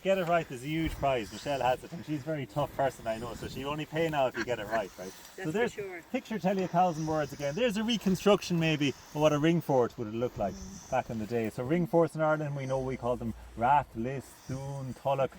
get it right, there's a huge prize. Michelle has it, and she's a very tough person, I know, so she'll only pay now if you get it right, right? That's so there's, for sure. picture tell you 1,000 words again. There's a reconstruction maybe of what a ring fort would have looked like back in the day. So ring forts in Ireland, we call them Rath, Lis, Doon, Tulloch,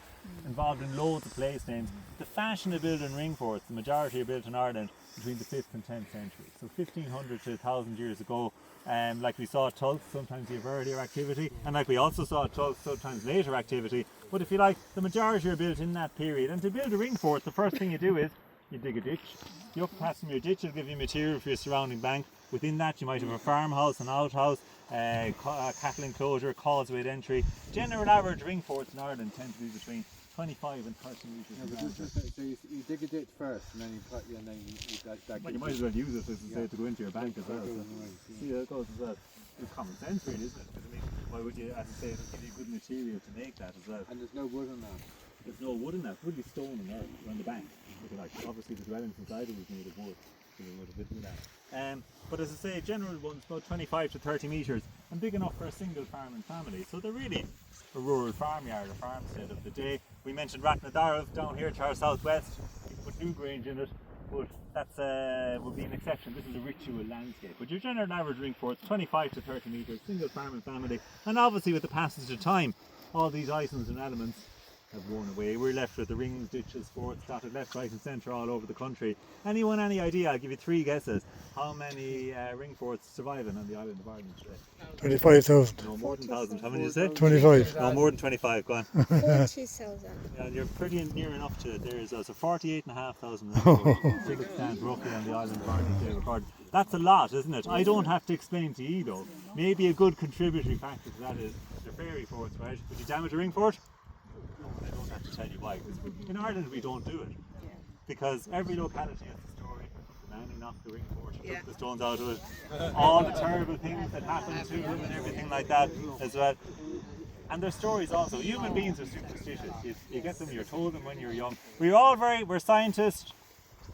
involved in loads of place names. The fashion of building ring forts, the majority are built in Ireland between the 5th and 10th century. So 1500 to 1000 years ago. Like we saw at Tulk, sometimes you have earlier activity, and like we also saw at Tulk, sometimes later activity. But if you like, the majority are built in that period. And to build a ring fort, the first thing you do is you dig a ditch. The upper pass from your ditch will give you material for your surrounding bank. Within that, you might have a farmhouse, an outhouse, cattle enclosure, causeway at entry. General average ring forts in Ireland tend to be between 25 and 30 metres. So you dig a ditch first, and then Well, you might as well use it as I say to go into your bank as well. So, see how it goes as well. It's common sense, really, isn't it? Because, I mean, why would you, as I say, it'll give you good material to make that as well. And there's no wood on that. There's no wood in that. Wood is stone and earth on the bank. If you like. Obviously, the dwellings inside it was made of wood, so we would have been that. But as I say, general ones about 25 to 30 metres and big enough for a single farm and family. So they're really a rural farmyard, a farmstead of the day. We mentioned Rathcroghan down here to our southwest. You can put new grange in it, but that's would be an exception. This is a ritual landscape. But your general average ring fort is 25 to 30 metres, single farm and family. And obviously with the passage of time, all these items and elements have worn away. We're left with the rings, ditches, forts dotted left, right and centre all over the country. Anyone any idea? I'll give you 3 guesses. How many ring forts surviving on the island of Ireland today? 25,000. No more than 1,000. How many did you say? 25. No more than 25, go on. 40,000. Yeah, you're pretty near enough to it there as well. So 48,500 ring forts. Civic stands roughly on the island of Ireland today recorded. That's a lot, isn't it? I don't have to explain to you though. Maybe a good contributory factor to that is the fairy forts, right? Would you damage a ring fort? I don't have to tell you why, because in Ireland we don't do it. Because every locality has a story. The man who knocked the ring fort, took the stones out of it, all the terrible things that happened to him and everything like that as well. And there's stories also. Human beings are superstitious. You get them, you're told them when you're young. We're scientists,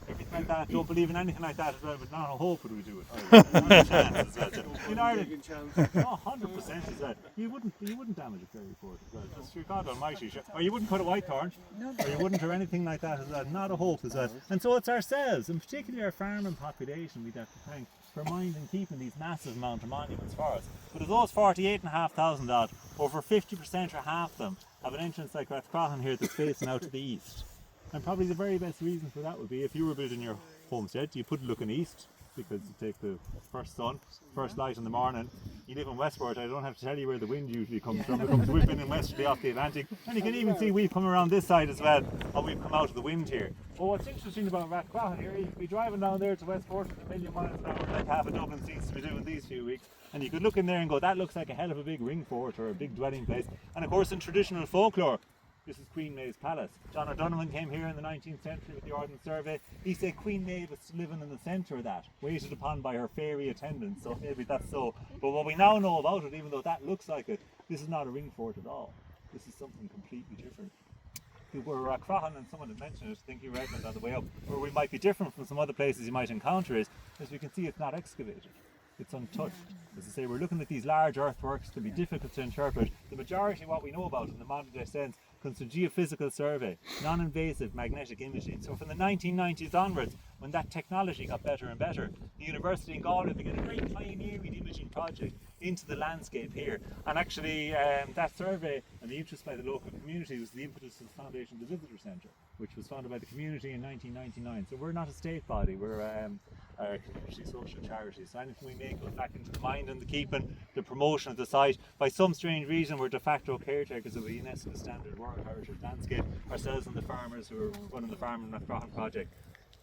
everything like that, don't believe in anything like that as well, but not a hope would we do it. Not a chance as well. So in Ireland, no, 100% as well. You wouldn't damage a fairy fort as well. Just your God Almighty. Or you wouldn't cut a whitethorn, or you wouldn't or anything like that as well. Not a hope as well. And so it's ourselves, and particularly our farming population, we'd have to thank for minding keeping these massive amount of monuments for us. But of those 48,500 odd, over 50% or half of them have an entrance like Rathcroghan here that's facing out to the east. And probably the very best reason for that would be if you were building your homestead, you put it looking east because you take the first sun, first light in the morning. You live in Westport, I don't have to tell you where the wind usually comes from. It comes whipping in westerly off the Atlantic. And you can even see we've come around this side as well, and we've come out of the wind here. But what's interesting about Rathcroghan here, you could be driving down there to Westport at 1,000,000 miles an hour, like half a Dublin seems to be doing these few weeks. And you could look in there and go, that looks like a hell of a big ring fort or a big dwelling place. And of course in traditional folklore, this is Queen May's palace. John O'Donovan came here in the 19th century with the Ordnance Survey. He said Queen May was living in the centre of that, waited upon by her fairy attendants, so maybe that's so. But what we now know about it, even though that looks like it, this is not a ring fort at all. This is something completely different. Where Rathcroghan, and someone had mentioned it, I think you read it on the way up, where we might be different from some other places you might encounter is, as we can see, it's not excavated. It's untouched. As I say, we're looking at these large earthworks, can be difficult to interpret. The majority of what we know about in the modern day sense comes from geophysical survey, non-invasive magnetic imaging. So from the 1990s onwards, when that technology got better and better, the university in Galway began a great pioneering imaging project into the landscape here. And actually that survey and the interest by the local community was the impetus of the foundation of the Visitor Centre, which was founded by the community in 1999. So we're not a state body, we're a community social charity. So anything we make goes back into the mind and the keeping, the promotion of the site. By some strange reason, we're de facto caretakers of a UNESCO standard World Heritage landscape, ourselves and the farmers who are running the Pharm and Rathcroghan project.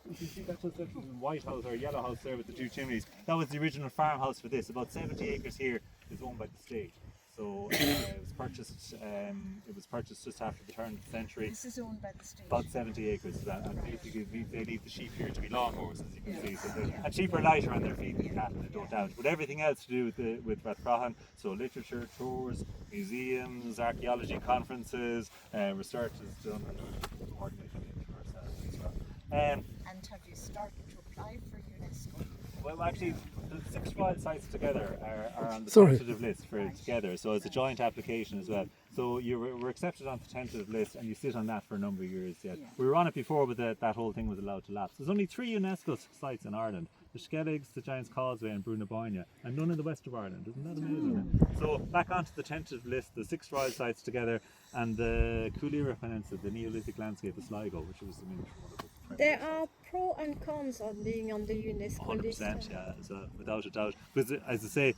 You can see that's just a white house or yellow house there with the 2 chimneys. That was the original farmhouse for this. About 70 acres here is owned by the state. So it was purchased just after the turn of the century. This is owned by the state. About 70 acres, and basically they leave the sheep here to be lawnmowers, as you can see. So and sheep are lighter on their feet than cattle, they don't damage. But everything else to do with Rathcroghan, so literature, tours, museums, archaeology conferences, research is done and coordinated ourselves as well. And have you started to apply for UNESCO? Well, actually, the 6 Royal sites together are on the Sorry. tentative list for together, so it's a joint application as well. So you were accepted on the tentative list, and you sit on that for a number of years yet. We were on it before, but that whole thing was allowed to lapse. There's only 3 UNESCO sites in Ireland: the Skelligs, the Giant's Causeway, and Brunaboyna, and none in the west of Ireland. Isn't that amazing? So back onto the tentative list, the 6 Royal sites together, and the Coolera Peninsula, the Neolithic landscape of Sligo, which was the main one of the There are pro and cons on being on the UNESCO list. 100%, yeah, so without a doubt. Because as I say,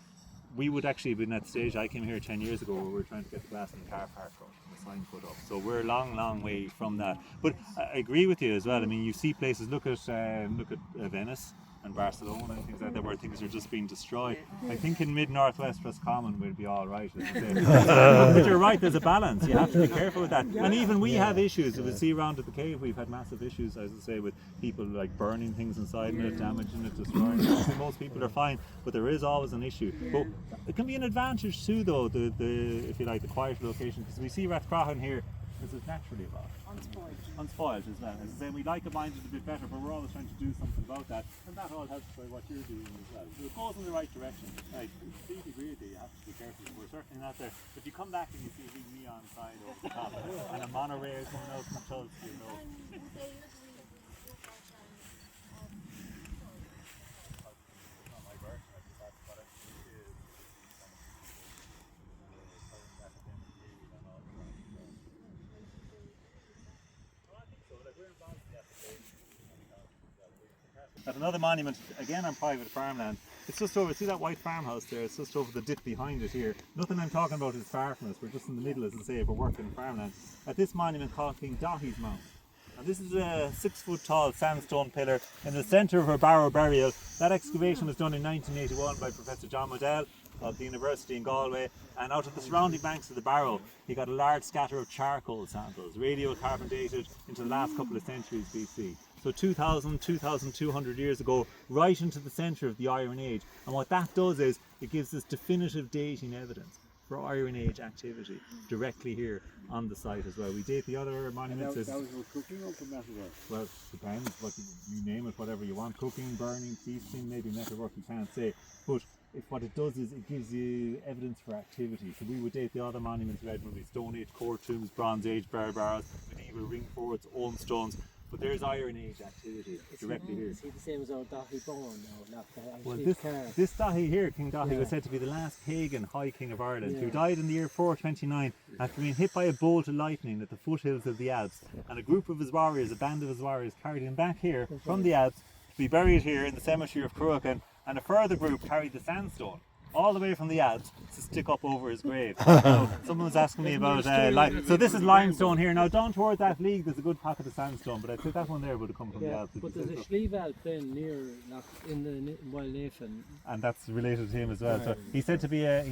we would actually have been at the stage. I came here 10 years ago where we were trying to get the glass in the car park up and the sign put up. So we're a long way from that. But I agree with you as well. I mean, you see places. Look at Venice and Barcelona and things like that, where things are just being destroyed. I think in mid-northwest Roscommon we'll be all right. But you're right, there's a balance. You have to be careful with that. And even we have issues. We see around at the cave, we've had massive issues, as I say, with people like burning things inside it, damaging it, destroying it. Most people are fine, but there is always an issue. But it can be an advantage too, though, the if you like, the quiet location, because we see Rathcroghan here as it's naturally about. Unspoiled as well. As I say, we like it minded a bit better, but we're always trying to do something about that, and that all helps by what you're doing as well. So it goes in the right direction. I completely agree with you. You have to be careful. We're certainly not there. If you come back and you see a big neon sign over the top and a monorail coming out from Tulsa, you know. At another monument, again on private farmland. It's just over, see that white farmhouse there? It's just over the dip behind it here. Nothing I'm talking about is far from us. We're just in the middle, as I say, we're working farmland. At this monument called King Daithí's Mount. And this is a 6-foot tall sandstone pillar in the centre of a barrow burial. That excavation was done in 1981 by Professor John Modell of the University in Galway, and out of the surrounding banks of the barrow he got a large scatter of charcoal samples, radiocarbon dated into the last couple of centuries BC. So 2,200 years ago, right into the centre of the Iron Age. And what that does is it gives us definitive dating evidence for Iron Age activity directly here on the site as well. We date the other monuments as... That was for cooking or for metalwork? Well, depends, what you name it, whatever you want. Cooking, burning, feasting, maybe metalwork, you can't say. But what it does is it gives you evidence for activity. So we would date the other monuments regularly: Stone Age core tombs, Bronze Age bear barrows, medieval ringforts, Olm stones. But there's Iron Age activity directly here. Is he the same as our Daithí born now? Well, this Daithí here, King Daithí, was said to be the last pagan High King of Ireland, who died in the year 429 after being hit by a bolt of lightning at the foothills of the Alps. And a group of his warriors, a band of his warriors, carried him back here from the Alps to be buried here in the cemetery of Rathcroghan, and a further group carried the sandstone all the way from the Alps to stick up over his grave. Now, someone was asking me about so this is limestone here. Now down toward that league there's a good pocket of sandstone, but I'd say that one there would have come from the Alps. But there's a Slieve Alp then near in the Wildnathan, and that's related to him as well. So he's said to be a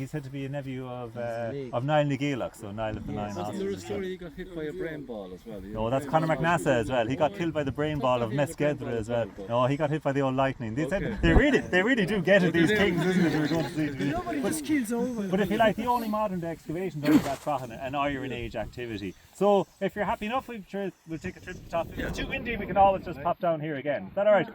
nephew of Niall Nageelach, so Niall of the Nine Wasn't there a Oscars. story he got hit by a brain ball as well? No, that's Conor McNassa as well. He got killed by the brain ball of Meskedra as well. No, he got hit by the old lightning. They said they really do get it, these kings, isn't it? We're going to see. But if you like, the only modern day excavation done is Rathcroghan, an Iron Age activity. So if you're happy enough, we'll take a trip to the top. If it's too windy, we can always just pop down here again. Is that alright?